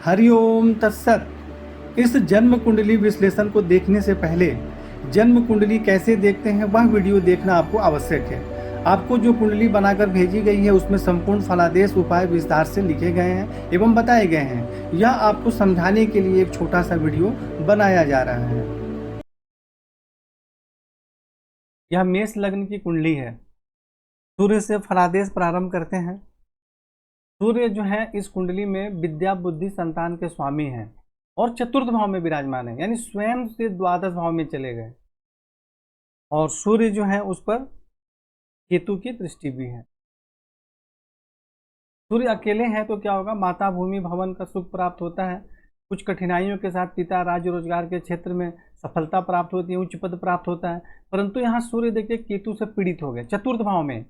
हरिओम तत्सत। इस जन्म कुंडली विश्लेषण को देखने से पहले जन्म कुंडली कैसे देखते हैं वह वीडियो देखना आपको आवश्यक है। आपको जो कुंडली बनाकर भेजी गई है उसमें संपूर्ण फलादेश उपाय विस्तार से लिखे गए हैं एवं बताए गए हैं। यह आपको समझाने के लिए एक छोटा सा वीडियो बनाया जा रहा है। यह मेष लग्न की कुंडली है। सूर्य से फलादेश प्रारंभ करते हैं। सूर्य जो है इस कुंडली में विद्या बुद्धि संतान के स्वामी हैं और चतुर्थ भाव में विराजमान है, यानी स्वयं से द्वादश भाव में चले गए। और सूर्य जो है उस पर केतु की दृष्टि भी है। सूर्य अकेले हैं तो क्या होगा, माता भूमि भवन का सुख प्राप्त होता है। कुछ कठिनाइयों के साथ पिता राज्य रोजगार के क्षेत्र में सफलता प्राप्त होती है, उच्च पद प्राप्त होता है। परंतु यहाँ सूर्य देखिए केतु से पीड़ित हो गए चतुर्थ भाव में,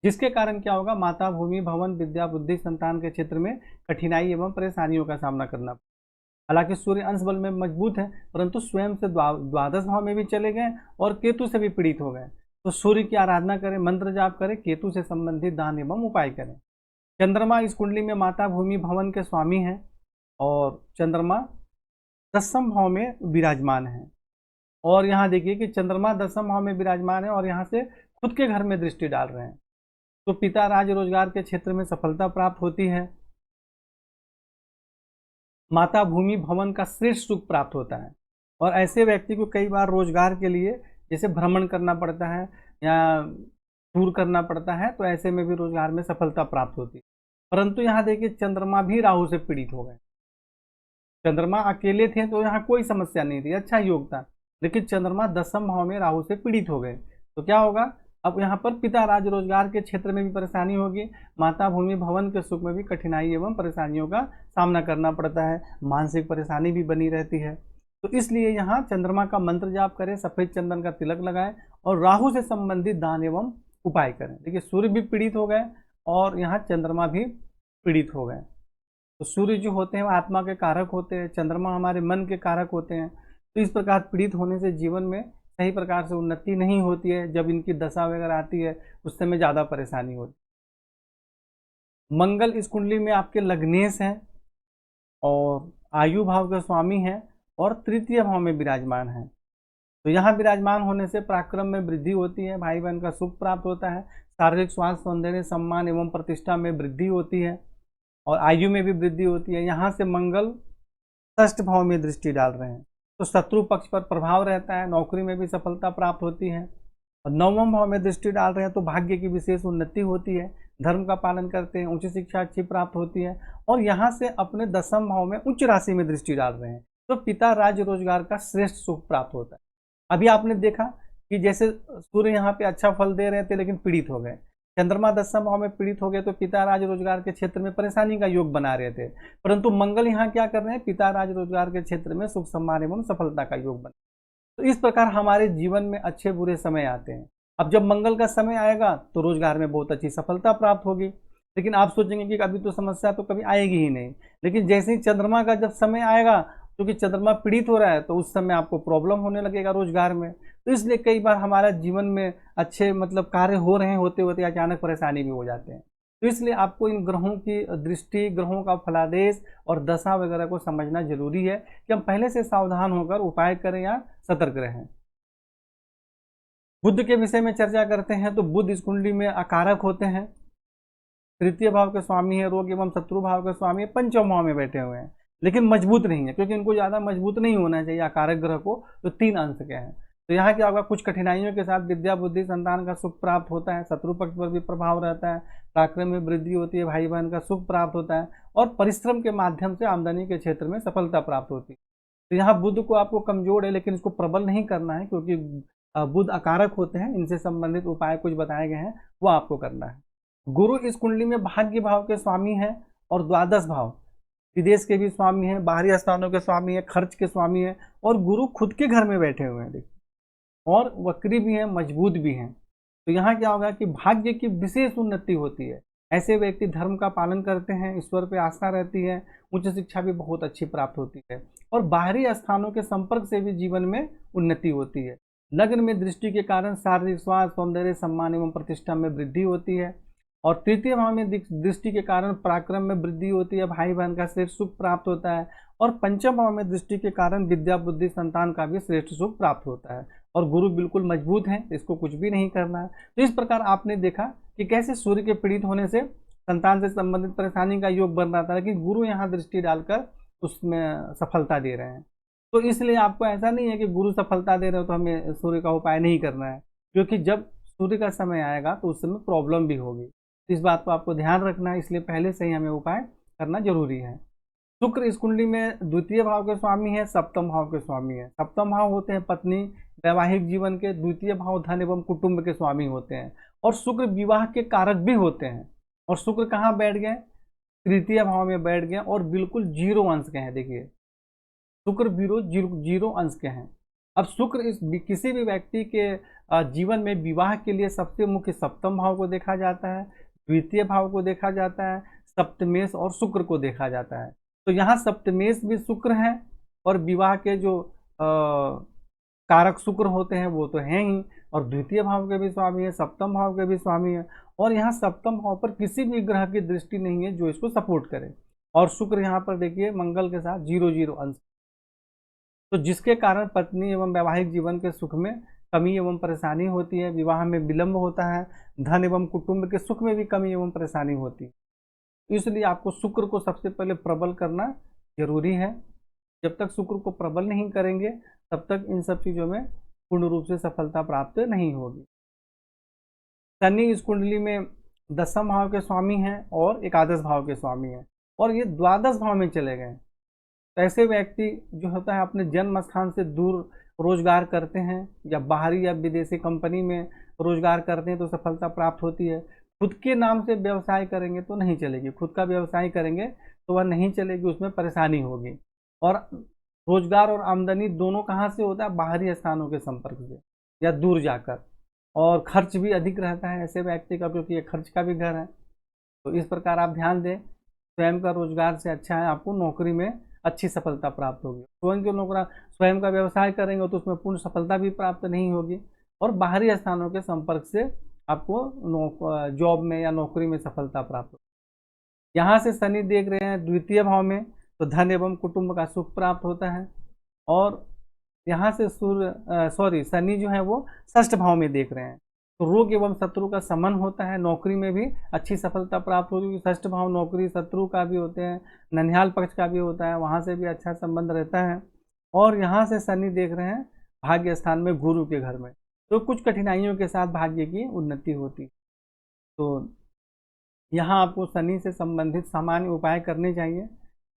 जिसके कारण क्या होगा, माता भूमि भवन विद्या बुद्धि संतान के क्षेत्र में कठिनाई एवं परेशानियों का सामना करना। हालांकि सूर्य अंश बल में मजबूत है परंतु स्वयं से द्वादश भाव में भी चले गए और केतु से भी पीड़ित हो गए। तो सूर्य की आराधना करें, मंत्र जाप करें, केतु से संबंधित दान एवं उपाय करें। चंद्रमा इस कुंडली में माता भूमि भवन के स्वामी हैं और चंद्रमा दसम भाव में विराजमान है। और यहाँ देखिए कि चंद्रमा दसम भाव में विराजमान है और यहाँ से खुद के घर में दृष्टि डाल रहे हैं। तो पिता राज रोजगार के क्षेत्र में सफलता प्राप्त होती है। माता भूमि भवन का श्रेष्ठ सुख प्राप्त होता है। और ऐसे व्यक्ति को कई बार रोजगार के लिए जैसे भ्रमण करना पड़ता है या टूर करना पड़ता है, तो ऐसे में भी रोजगार में सफलता प्राप्त होती है। परंतु यहाँ देखिए चंद्रमा भी राहु से पीड़ित हो गए। चंद्रमा अकेले थे तो यहाँ कोई समस्या नहीं थी, अच्छा योग था। लेकिन चंद्रमा दसम भाव में राहु से पीड़ित हो गए तो क्या होगा, अब यहाँ पर पिता राज रोजगार के क्षेत्र में भी परेशानी होगी, माता भूमि भवन के सुख में भी कठिनाई एवं परेशानियों का सामना करना पड़ता है, मानसिक परेशानी भी बनी रहती है। तो इसलिए यहाँ चंद्रमा का मंत्र जाप करें, सफेद चंदन का तिलक लगाएं और राहु से संबंधित दान एवं उपाय करें। देखिए सूर्य भी पीड़ित हो गए और यहाँ चंद्रमा भी पीड़ित हो गए। तो सूर्य जो होते हैं वो आत्मा के कारक होते हैं, चंद्रमा हमारे मन के कारक होते हैं। तो इस प्रकार पीड़ित होने से जीवन में सही प्रकार से उन्नति नहीं होती है। जब इनकी दशा वगैरह आती है उस समय ज़्यादा परेशानी होती है। मंगल इस कुंडली में आपके लग्नेश हैं और आयु भाव के स्वामी हैं और तृतीय भाव में विराजमान हैं। तो यहाँ विराजमान होने से पराक्रम में वृद्धि होती है, भाई बहन का सुख प्राप्त होता है, शारीरिक स्वास्थ्य सौंदर्य सम्मान एवं प्रतिष्ठा में वृद्धि होती है और आयु में भी वृद्धि होती है। यहाँ से मंगल षष्ठ भाव में दृष्टि डाल रहे हैं तो शत्रु पक्ष पर प्रभाव रहता है, नौकरी में भी सफलता प्राप्त होती है। और नवम भाव में दृष्टि डाल रहे हैं तो भाग्य की विशेष उन्नति होती है, धर्म का पालन करते हैं, उच्च शिक्षा अच्छी प्राप्त होती है। और यहाँ से अपने दसम भाव में उच्च राशि में दृष्टि डाल रहे हैं तो पिता राज्य रोजगार का श्रेष्ठ सुख प्राप्त होता है। अभी आपने देखा कि जैसे सूर्य यहाँ पे अच्छा फल दे रहे थे लेकिन पीड़ित हो गए, चंद्रमा दसम भाव में पीड़ित हो गए तो पिता राज रोजगार के क्षेत्र में परेशानी का योग बना रहे थे। परंतु मंगल यहाँ क्या कर रहे हैं, पिता राज रोजगार के क्षेत्र में सुख सम्मान एवं सफलता का योग बना। तो इस प्रकार हमारे जीवन में अच्छे बुरे समय आते हैं। अब जब मंगल का समय आएगा तो रोजगार में बहुत अच्छी सफलता प्राप्त होगी। लेकिन आप सोचेंगे कि अभी तो समस्या तो कभी आएगी ही नहीं, लेकिन जैसे ही चंद्रमा का जब समय आएगा, क्योंकि चंद्रमा पीड़ित हो रहा है तो उस समय आपको प्रॉब्लम होने लगेगा रोजगार में। तो इसलिए कई बार हमारा जीवन में अच्छे कार्य हो रहे हैं, होते होते अचानक परेशानी भी हो जाते हैं। तो इसलिए आपको इन ग्रहों की दृष्टि, ग्रहों का फलादेश और दशा वगैरह को समझना जरूरी है कि हम पहले से सावधान होकर उपाय करें या सतर्क रहें। बुध के विषय में चर्चा करते हैं तो बुध इस कुंडली में अकारक होते हैं, तृतीय भाव के स्वामी है, रोग एवं शत्रु भाव के स्वामी है, पंचम भाव में बैठे हुए हैं लेकिन मजबूत नहीं है, क्योंकि इनको ज़्यादा मजबूत नहीं होना चाहिए अकारक ग्रह को। तो 3 अंश के हैं। तो यहाँ क्या होगा, कुछ कठिनाइयों के साथ विद्या बुद्धि संतान का सुख प्राप्त होता है, शत्रु पक्ष पर भी प्रभाव रहता है, पराक्रम में वृद्धि होती है, भाई बहन का सुख प्राप्त होता है और परिश्रम के माध्यम से आमदनी के क्षेत्र में सफलता प्राप्त होती है। तो यहाँ बुध को आपको कमजोर है लेकिन इसको प्रबल नहीं करना है, क्योंकि बुध अकारक होते हैं, इनसे संबंधित उपाय कुछ बताए गए हैं वो आपको करना है। गुरु इस कुंडली में भाग्य भाव के स्वामी हैं और द्वादश भाव, विदेश के भी स्वामी हैं, बाहरी स्थानों के स्वामी हैं, खर्च के स्वामी हैं और गुरु खुद के घर में बैठे हुए हैं देखिए, और वक्री भी हैं, मजबूत भी हैं। तो यहाँ क्या होगा कि भाग्य की विशेष उन्नति होती है। ऐसे व्यक्ति धर्म का पालन करते हैं, ईश्वर पे आस्था रहती है, उच्च शिक्षा भी बहुत अच्छी प्राप्त होती है और बाहरी स्थानों के संपर्क से भी जीवन में उन्नति होती है। लग्न में दृष्टि के कारण शारीरिक स्वास्थ्य सौंदर्य सम्मान एवं प्रतिष्ठा में वृद्धि होती है। और तृतीय भाव में दृष्टि के कारण पराक्रम में वृद्धि होती है, भाई बहन का श्रेष्ठ सुख प्राप्त होता है। और पंचम भाव में दृष्टि के कारण विद्या बुद्धि संतान का भी श्रेष्ठ सुख प्राप्त होता है। और गुरु बिल्कुल मजबूत है, इसको कुछ भी नहीं करना है। तो इस प्रकार आपने देखा कि कैसे सूर्य के पीड़ित होने से संतान से संबंधित परेशानी का योग बन रहा था, लेकिन गुरु यहाँ दृष्टि डालकर उसमें सफलता दे रहे हैं। तो इसलिए आपको ऐसा नहीं है कि गुरु सफलता दे रहे हो तो हमें सूर्य का उपाय नहीं करना है, क्योंकि जब सूर्य का समय आएगा तो उस समय प्रॉब्लम भी होगी। इस बात को आपको ध्यान रखना है, इसलिए पहले से ही हमें उपाय करना जरूरी है। शुक्र इस कुंडली में द्वितीय भाव के स्वामी है, सप्तम भाव के स्वामी है। सप्तम भाव होते हैं पत्नी वैवाहिक जीवन के, द्वितीय भाव धन एवं कुटुंब के स्वामी होते हैं। और शुक्र विवाह के कारक भी होते हैं। और शुक्र कहाँ बैठ गए? तृतीय भाव में बैठ गए और बिल्कुल जीरो अंश के हैं। देखिए शुक्र जीरो अंश के हैं। अब शुक्र इस किसी भी व्यक्ति के जीवन में विवाह के लिए सबसे मुख्य सप्तम भाव को देखा जाता है, द्वितीय भाव को देखा जाता है, सप्तमेश और शुक्र को देखा जाता है। तो यहाँ सप्तमेश भी शुक्र है और विवाह के जो कारक शुक्र होते हैं वो तो हैं ही, और द्वितीय भाव के भी स्वामी है, सप्तम भाव के भी स्वामी है। और यहाँ सप्तम भाव पर किसी भी ग्रह की दृष्टि नहीं है जो इसको सपोर्ट करे। और शुक्र यहाँ पर देखिए मंगल के साथ 0 अंश, तो जिसके कारण पत्नी एवं वैवाहिक जीवन के सुख में कमी एवं परेशानी होती है, विवाह में विलंब होता है, धन एवं कुटुंब के सुख में भी कमी एवं परेशानी होती है। इसलिए आपको शुक्र को सबसे पहले प्रबल करना जरूरी है। जब तक शुक्र को प्रबल नहीं करेंगे तब तक इन सब चीज़ों में पूर्ण रूप से सफलता प्राप्त नहीं होगी। शनि इस कुंडली में दसम भाव के स्वामी हैं और एकादश भाव के स्वामी हैं, और ये द्वादश भाव में चले गए। तो ऐसे व्यक्ति जो होता है अपने जन्म स्थान से दूर रोजगार करते हैं या बाहरी या विदेशी कंपनी में रोजगार करते हैं तो सफलता प्राप्त होती है। खुद के नाम से व्यवसाय करेंगे तो नहीं चलेगी, खुद का व्यवसाय करेंगे तो वह नहीं चलेगी, उसमें परेशानी होगी। और रोजगार और आमदनी दोनों कहाँ से होता है? बाहरी स्थानों के संपर्क से या दूर जाकर। और खर्च भी अधिक रहता है ऐसे व्यक्ति का, क्योंकि ये खर्च का भी घर है। तो इस प्रकार आप ध्यान दें, स्वयं का रोजगार से अच्छा है आपको नौकरी में अच्छी सफलता प्राप्त होगी। स्वयं का व्यवसाय करेंगे तो उसमें पूर्ण सफलता भी प्राप्त नहीं होगी, और बाहरी स्थानों के संपर्क से आपको जॉब में या नौकरी में सफलता प्राप्त होगी। यहाँ से शनि देख रहे हैं द्वितीय भाव में, तो धन एवं कुटुंब का सुख प्राप्त होता है। और यहाँ से शनि जो है वो षष्ठ भाव में देख रहे हैं, तो रोग एवं शत्रु का समन होता है, नौकरी में भी अच्छी सफलता प्राप्त होगी। षष्ठ भाव नौकरी शत्रु का भी होते हैं, ननिहाल पक्ष का भी होता है, वहाँ से भी अच्छा संबंध रहता है। और यहाँ से शनि देख रहे हैं भाग्य स्थान में गुरु के घर में, तो कुछ कठिनाइयों के साथ भाग्य की उन्नति होती। तो यहाँ आपको शनि से संबंधित सामान्य उपाय करने चाहिए।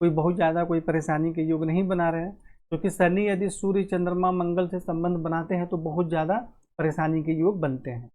कोई बहुत ज़्यादा कोई परेशानी के योग नहीं बना रहे हैं, क्योंकि शनि यदि सूर्य चंद्रमा मंगल से संबंध बनाते हैं तो बहुत ज़्यादा परेशानी के योग बनते हैं।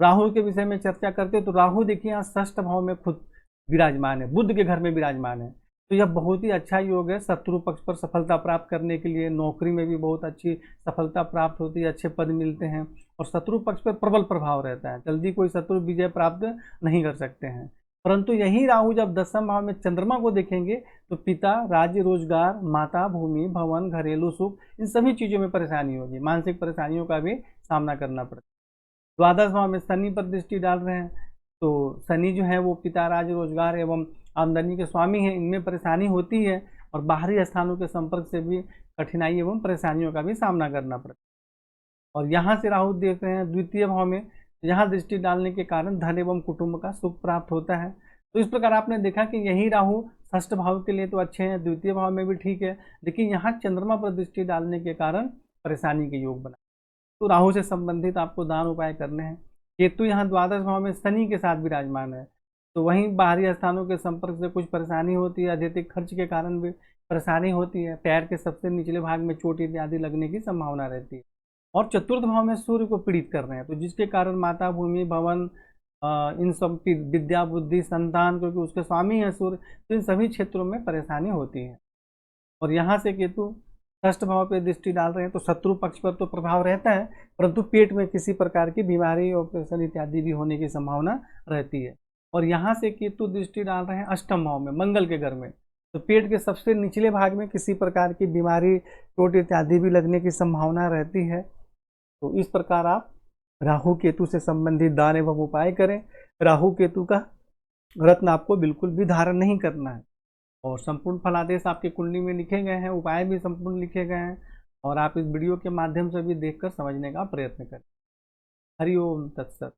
राहु के विषय में चर्चा करते हैं तो राहु देखिए यहाँ षष्ठ भाव में खुद विराजमान है, बुध के घर में विराजमान है। तो यह बहुत ही अच्छा योग है शत्रु पक्ष पर सफलता प्राप्त करने के लिए। नौकरी में भी बहुत अच्छी सफलता प्राप्त होती है, अच्छे पद मिलते हैं, और शत्रु पक्ष पर प्रबल प्रभाव रहता है, जल्दी कोई शत्रु विजय प्राप्त नहीं कर सकते हैं। परंतु यही राहु जब दसम भाव में चंद्रमा को देखेंगे तो पिता, राज्य, रोजगार, माता, भूमि, भवन, घरेलू सुख, इन सभी चीज़ों में परेशानी होगी, मानसिक परेशानियों का भी सामना करना पड़ता है। द्वादश भाव में शनि पर दृष्टि डाल रहे हैं, तो शनि जो है वो पिता, राज्य, रोजगार एवं आमदनी के स्वामी हैं, इनमें परेशानी होती है, और बाहरी स्थानों के संपर्क से भी कठिनाई एवं परेशानियों का भी सामना करना पड़ता है। और यहाँ से राहु देख रहे हैं द्वितीय भाव में, यहाँ दृष्टि डालने के कारण धन एवं कुटुंब का सुख प्राप्त होता है। तो इस प्रकार आपने देखा कि यही राहु षष्ठ भाव के लिए तो अच्छे हैं, द्वितीय भाव में भी ठीक है, लेकिन यहाँ चंद्रमा पर दृष्टि डालने के कारण परेशानी के योग बना। तो राहु से संबंधित आपको दान उपाय करने हैं। केतु यहाँ द्वादश भाव में शनि के साथ विराजमान है, तो वहीं बाहरी स्थानों के संपर्क से कुछ परेशानी होती है, अधिक खर्च के कारण भी परेशानी होती है, पैर के सबसे निचले भाग में चोट इत्यादि लगने की संभावना रहती है। और चतुर्थ भाव में सूर्य को पीड़ित कर रहे हैं, तो जिसके कारण माता, भूमि, भवन, इन सब की विद्या, बुद्धि, संतान, क्योंकि उसके स्वामी है सूर्य, तो इन सभी क्षेत्रों में परेशानी होती है। और यहाँ से केतु षष्ठ भाव पे दृष्टि डाल रहे हैं, तो शत्रु पक्ष पर तो प्रभाव रहता है, परंतु पेट में किसी प्रकार की बीमारी, ऑपरेशन इत्यादि भी होने की संभावना रहती है। और यहाँ से केतु दृष्टि डाल रहे हैं अष्टम भाव में, मंगल के घर में, तो पेट के सबसे निचले भाग में किसी प्रकार की बीमारी, चोट इत्यादि भी लगने की संभावना रहती है। तो इस प्रकार आप राहु केतु से संबंधित दान एवं उपाय करें। राहु केतु का रत्न आपको बिल्कुल भी धारण नहीं करना है। और संपूर्ण फलादेश आपकी कुंडली में लिखे गए हैं, उपाय भी संपूर्ण लिखे गए हैं, और आप इस वीडियो के माध्यम से भी देखकर समझने का प्रयत्न करें। हरि ओम तत्सत।